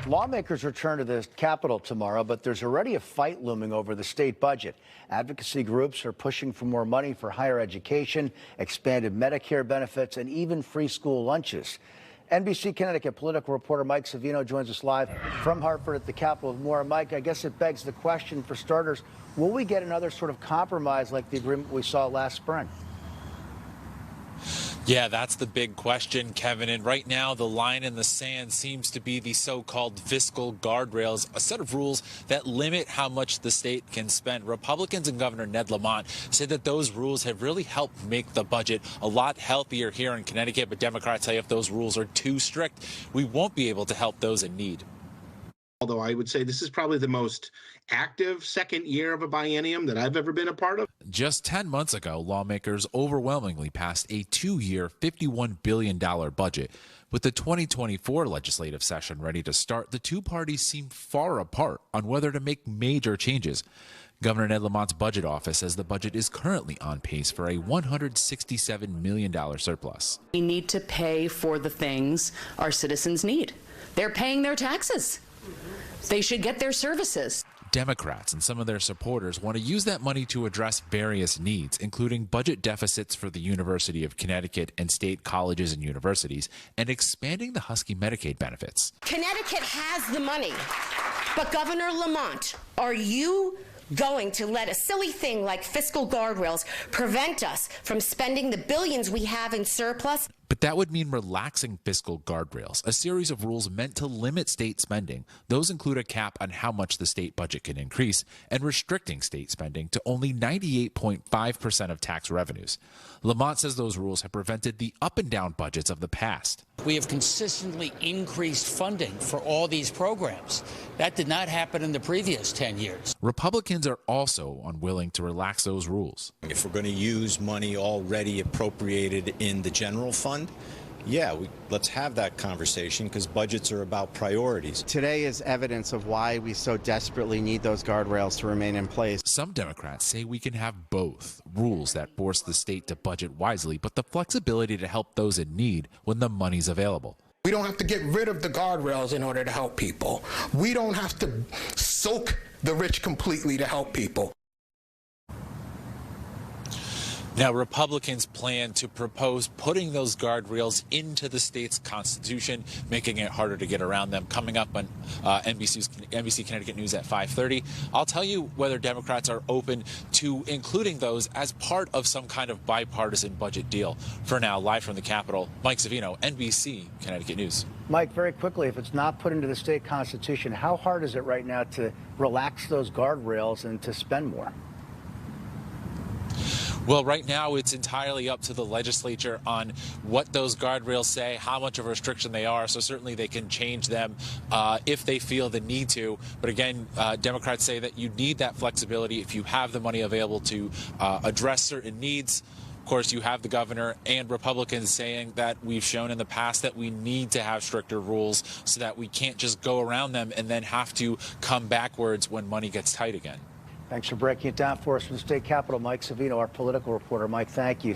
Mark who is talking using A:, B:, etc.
A: Lawmakers return to the Capitol tomorrow, but there's already a fight looming over the state budget. Advocacy groups are pushing for more money for higher education, expanded Medicare benefits, and even free school lunches. NBC Connecticut political reporter Mike Savino joins us live from Hartford at the Capitol with more. Mike, I guess it begs the question for starters, will we get another sort of compromise like the agreement we saw last spring?
B: Yeah, that's the big question, Kevin. And right now, the line in the sand seems to be the so-called fiscal guardrails, a set of rules that limit how much the state can spend. Republicans and Governor Ned Lamont said that those rules have really helped make the budget a lot healthier here in Connecticut. But Democrats say if those rules are too strict, we won't be able to help those in need.
C: Although I would say this is probably the most active second year of a biennium that I've ever been a part of.
B: Just 10 months ago, lawmakers overwhelmingly passed a 2-year, $51 billion budget. With the 2024 legislative session ready to start, the two parties seem far apart on whether to make major changes. Governor Ned Lamont's budget office says the budget is currently on pace for a $167 million surplus.
D: We need to pay for the things our citizens need. They're paying their taxes. They should get their services.
B: Democrats and some of their supporters want to use that money to address various needs, including budget deficits for the University of Connecticut and state colleges and universities, and expanding the Husky Medicaid benefits.
E: Connecticut has the money, but Governor Lamont, are you going to let a silly thing like fiscal guardrails prevent us from spending the billions we have in surplus?
B: But that would mean relaxing fiscal guardrails, a series of rules meant to limit state spending. Those include a cap on how much the state budget can increase and restricting state spending to only 98.5% of tax revenues. Lamont says those rules have prevented the up and down budgets of the past.
F: We have consistently increased funding for all these programs. That did not happen in the previous 10 years.
B: Republicans are also unwilling to relax those rules.
G: If we're going to use money already appropriated in the general fund, yeah, let's have that conversation because budgets are about priorities.
H: Today is evidence of why we so desperately need those guardrails to remain in place.
B: Some Democrats say we can have both rules that force the state to budget wisely, but the flexibility to help those in need when the money's available.
I: We don't have to get rid of the guardrails in order to help people. We don't have to soak the rich completely to help people.
B: Now, Republicans plan to propose putting those guardrails into the state's constitution, making it harder to get around them. Coming up on NBC Connecticut News at 5:30, I'll tell you whether Democrats are open to including those as part of some kind of bipartisan budget deal. For now, live from the Capitol, Mike Savino, NBC Connecticut News.
A: Mike, very quickly, if it's not put into the state constitution, how hard is it right now to relax those guardrails and to spend more?
B: Well, right now, it's entirely up to the legislature on what those guardrails say, how much of a restriction they are. So certainly they can change them if they feel the need to. But again, Democrats say that you need that flexibility if you have the money available to address certain needs. Of course, you have the governor and Republicans saying that we've shown in the past that we need to have stricter rules so that we can't just go around them and then have to come backwards when money gets tight again.
A: Thanks for breaking it down for us from the state capitol. Mike Savino, our political reporter. Mike, thank you.